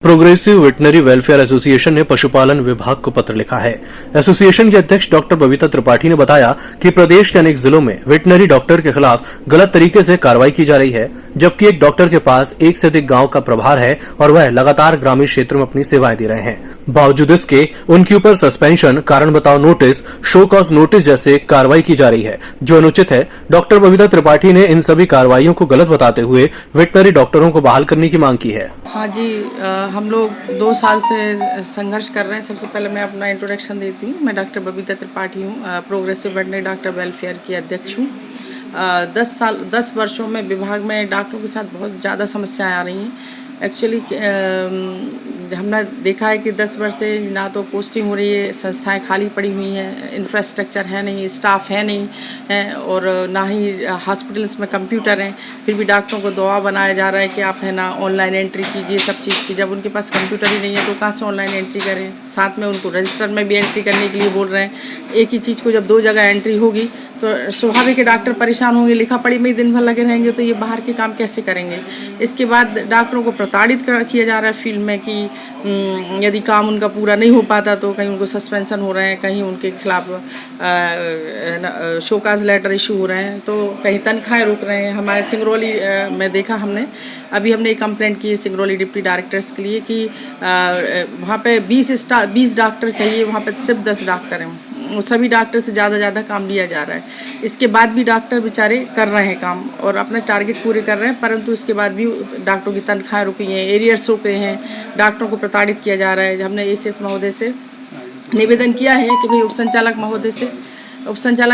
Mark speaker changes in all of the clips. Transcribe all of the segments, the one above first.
Speaker 1: Progressive veterinary welfare association ने पशुपालन विभाग को पत्र लिखा है। एसोसिएशन के अध्यक्ष डॉक्टर बबीता त्रिपाठी ने बताया कि प्रदेश के अनेक जिलों में वेटनरी डॉक्टर के खिलाफ गलत तरीके से कार्रवाई की जा रही है, जबकि एक डॉक्टर के पास एक से अधिक गांव का प्रभार है और वह लगातार ग्रामीण क्षेत्रों में अपनी सेवाएं दे रहे हैं। बावजूद इसके उनके ऊपर सस्पेंशन, कारण बताओ नोटिस, शो कॉज नोटिस जैसे कार्रवाई की जा रही है, जो अनुचित है। डॉक्टर बबीता त्रिपाठी ने इन सभी कार्रवाइयों को गलत बताते हुए वेटनरी डॉक्टरों को बहाल करने की मांग की है।
Speaker 2: हाँ जी, हम लोग 2 साल से संघर्ष कर रहे हैं। सबसे पहले मैं अपना इंट्रोडक्शन देती हूँ। मैं डॉक्टर बबीता त्रिपाठी हूँ, प्रोग्रेसिव वेटनरी डॉक्टर वेलफेयर की अध्यक्ष हूँ। 10 वर्षों में विभाग में डॉक्टरों के साथ बहुत ज़्यादा समस्याएं आ रही हैं। एक्चुअली हमने देखा है कि 10 वर्ष से ना तो पोस्टिंग हो रही है, संस्थाएं खाली पड़ी हुई हैं, इंफ्रास्ट्रक्चर है नहीं, स्टाफ है नहीं है, और ना ही हॉस्पिटल्स में कंप्यूटर हैं। फिर भी डॉक्टरों को दबाव बनाया जा रहा है कि आप है ना ऑनलाइन एंट्री कीजिए सब चीज़ की। जब उनके पास कंप्यूटर ही नहीं है तो कहाँ से ऑनलाइन एंट्री करें। साथ में उनको रजिस्टर में भी एंट्री करने के लिए बोल रहे हैं। एक ही चीज़ को जब 2 जगह एंट्री होगी तो स्वाभाविक है डॉक्टर परेशान होंगे। लिखा पढ़ी में ही दिन भर लगे रहेंगे तो ये बाहर के काम कैसे करेंगे। इसके बाद डॉक्टरों को प्रताड़ित किया जा रहा है फील्ड में कि यदि काम उनका पूरा नहीं हो पाता तो कहीं उनको सस्पेंशन हो रहे हैं, कहीं उनके खिलाफ शोकाज लेटर इशू हो रहे हैं, तो कहीं तनख्वाहें रोक रहे हैं। हमारे सिंगरौली में देखा हमने एक कंप्लेंट की है सिंगरौली डिप्टी डायरेक्टर्स के लिए कि वहाँ पे 20 डॉक्टर चाहिए, वहाँ पे सिर्फ 10 डॉक्टर हैं। सभी डॉक्टर से ज़्यादा काम लिया जा रहा है। इसके बाद भी डॉक्टर बेचारे कर रहे हैं काम और अपने टारगेट पूरे कर रहे हैं, परंतु इसके बाद भी डॉक्टरों की तनख्वाहें रुकी हैं, एरियर्स रुक रहे हैं, डॉक्टरों को प्रताड़ित किया जा रहा है। हमने एसीएस महोदय से निवेदन किया है कि भाई उपसंचालक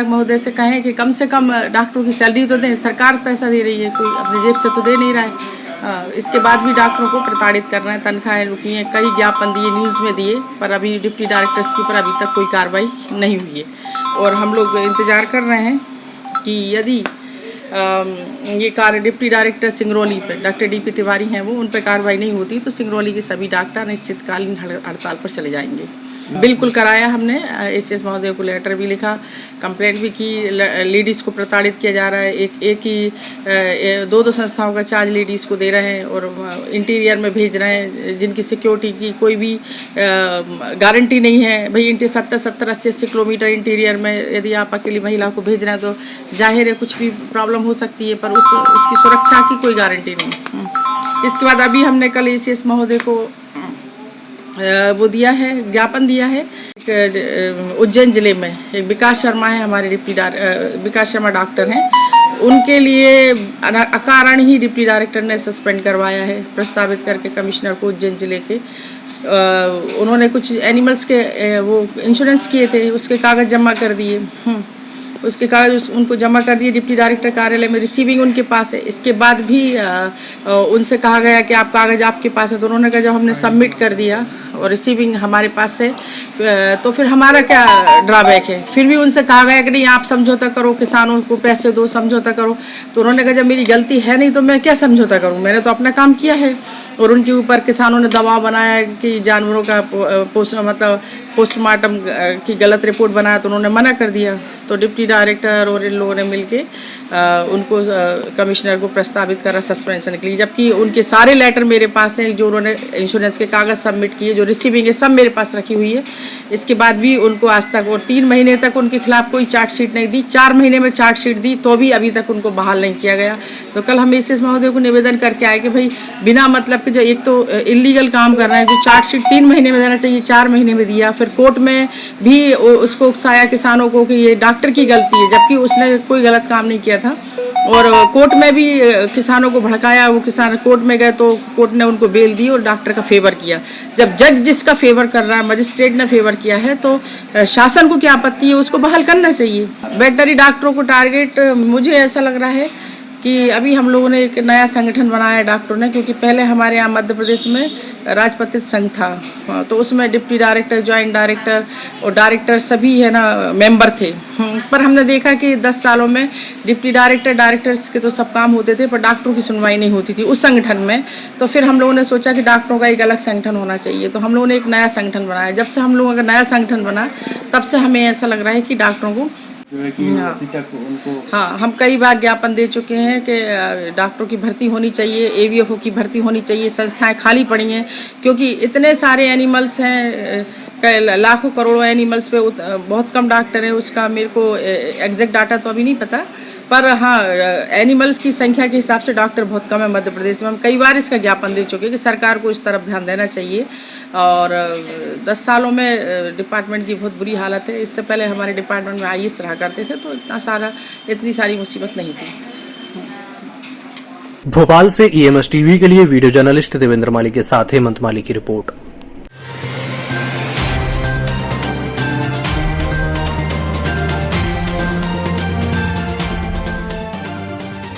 Speaker 2: महोदय से कहें कि कम से कम डॉक्टरों की सैलरी तो दें। सरकार पैसा दे रही है, कोई अपनी जेब से तो दे नहीं रहा है। इसके बाद भी डॉक्टरों को प्रताड़ित कर रहे हैं, तनख्वाहें रुकी हैं। कई ज्ञापन दिए, न्यूज़ में दिए, पर अभी डिप्टी डायरेक्टर्स के ऊपर अभी तक कोई कार्रवाई नहीं हुई है। और हम लोग इंतज़ार कर रहे हैं कि यदि ये कार्य डिप्टी डायरेक्टर सिंगरौली पर डॉक्टर डीपी तिवारी हैं, वो उन पर कार्रवाई नहीं होती तो सिंगरौली के सभी डॉक्टर निश्चितकालीन हड़ताल पर चले जाएंगे। बिल्कुल कराया हमने, एसीएस महोदय को लेटर भी लिखा, कंप्लेंट भी की। लेडीज़ को प्रताड़ित किया जा रहा है। एक ही 2 संस्थाओं का चार्ज लेडीज़ को दे रहे हैं और इंटीरियर में भेज रहे हैं, जिनकी सिक्योरिटी की कोई भी गारंटी नहीं है। भाई 70, 80 किलोमीटर इंटीरियर में यदि आप अकेली महिला को भेज रहे हैं तो जाहिर है कुछ भी प्रॉब्लम हो सकती है, पर उसकी सुरक्षा की कोई गारंटी नहीं। इसके बाद अभी हमने कल एसीएस महोदय को वो दिया है, ज्ञापन दिया है। उज्जैन जिले में एक विकास शर्मा है, हमारे विकास शर्मा डॉक्टर हैं, उनके लिए अकारण ही डिप्टी डायरेक्टर ने सस्पेंड करवाया है, प्रस्तावित करके कमिश्नर को उज्जैन जिले के। उन्होंने कुछ एनिमल्स के वो इंश्योरेंस किए थे, उसके कागज़ जमा कर दिए। उसके कागज उनको जमा कर दिए डिप्टी डायरेक्टर कार्यालय में, रिसीविंग उनके पास है। इसके बाद भी उनसे कहा गया कि आप कागज़ आपके पास है, तो उन्होंने कहा जब हमने सबमिट कर दिया और रिसीविंग हमारे पास है तो फिर हमारा क्या ड्रॉबैक है। फिर भी उनसे कहा गया कि नहीं आप समझौता करो, किसानों को पैसे दो, समझौता करो। तो उन्होंने कहा जब मेरी गलती है नहीं तो मैं क्या समझौता करूं, मैंने तो अपना काम किया है। और उनके ऊपर किसानों ने दबाव बनाया कि जानवरों का पोस्टमार्टम की गलत रिपोर्ट बनाया, तो उन्होंने मना कर दिया। तो डिप्टी डायरेक्टर और इन लोगों ने मिलके उनको कमिश्नर को प्रस्तावित करा सस्पेंशन के लिए, जबकि उनके सारे लेटर मेरे पास हैं, जो उन्होंने इंश्योरेंस के कागज़ सबमिट किए, जो रिसीविंग है, सब मेरे पास रखी हुई है। इसके बाद भी उनको आज तक और 3 महीने तक उनके खिलाफ कोई चार्जशीट नहीं दी। 4 महीने में चार्जशीट दी तो भी अभी तक उनको बहाल नहीं किया गया। तो कल हम एसीएस महोदय को निवेदन करके आए कि भाई बिना मतलब के जो एक तो इलीगल काम कर रहे हैं, जो चार्जशीट 3 महीने में देना चाहिए 4 महीने में दिया। फिर कोर्ट में भी उसको उकसाया किसानों को कि ये डॉक्टर की गलती है, जबकि उसने कोई गलत काम नहीं किया था। और कोर्ट में भी किसानों को भड़काया। वो किसान कोर्ट में गए तो कोर्ट ने उनको बेल दी और डॉक्टर का फेवर किया। जब जज जिसका फेवर कर रहा है, मजिस्ट्रेट ने फेवर किया है, तो शासन को क्या आपत्ति है, उसको बहाल करना चाहिए। वेटनरी डॉक्टरों को टारगेट, मुझे ऐसा लग रहा है कि अभी हम लोगों ने एक नया संगठन बनाया है डॉक्टरों ने, क्योंकि पहले हमारे यहाँ मध्य प्रदेश में राजपत्रित संघ था, तो उसमें डिप्टी डायरेक्टर, ज्वाइंट डायरेक्टर और डायरेक्टर सभी है ना मेंबर थे। पर हमने देखा कि 10 सालों में डिप्टी डायरेक्टर्स के तो सब काम होते थे, पर डॉक्टरों की सुनवाई नहीं होती थी उस संगठन में। तो फिर हम लोगों ने सोचा कि डॉक्टरों का एक अलग संगठन होना चाहिए, तो हम लोगों ने एक नया संगठन बनाया। जब से हम लोगों का नया संगठन बना, तब से हमें ऐसा लग रहा है कि डॉक्टरों को
Speaker 1: जो है कि अभी तक उनको
Speaker 2: हाँ, हम कई बार ज्ञापन दे चुके हैं कि डॉक्टरों की भर्ती होनी चाहिए, एवीएफओ की भर्ती होनी चाहिए, संस्थाएं खाली पड़ी हैं क्योंकि इतने सारे एनिमल्स हैं, लाखों करोड़ों एनिमल्स पे बहुत कम डॉक्टर हैं। उसका मेरे को एग्जैक्ट डाटा तो अभी नहीं पता, पर हाँ एनिमल्स की संख्या के हिसाब से डॉक्टर बहुत कम है मध्य प्रदेश में। हम कई बार इसका ज्ञापन दे चुके हैं कि सरकार को इस तरफ ध्यान देना चाहिए। और 10 सालों में डिपार्टमेंट की बहुत बुरी हालत है। इससे पहले हमारे डिपार्टमेंट में आईएएस रहा करते थे तो इतनी सारी मुसीबत नहीं थी।
Speaker 1: भोपाल से ईएमएस टीवी के लिए वीडियो जर्नलिस्ट देवेंद्र माली के साथ हेमंत माली की रिपोर्ट।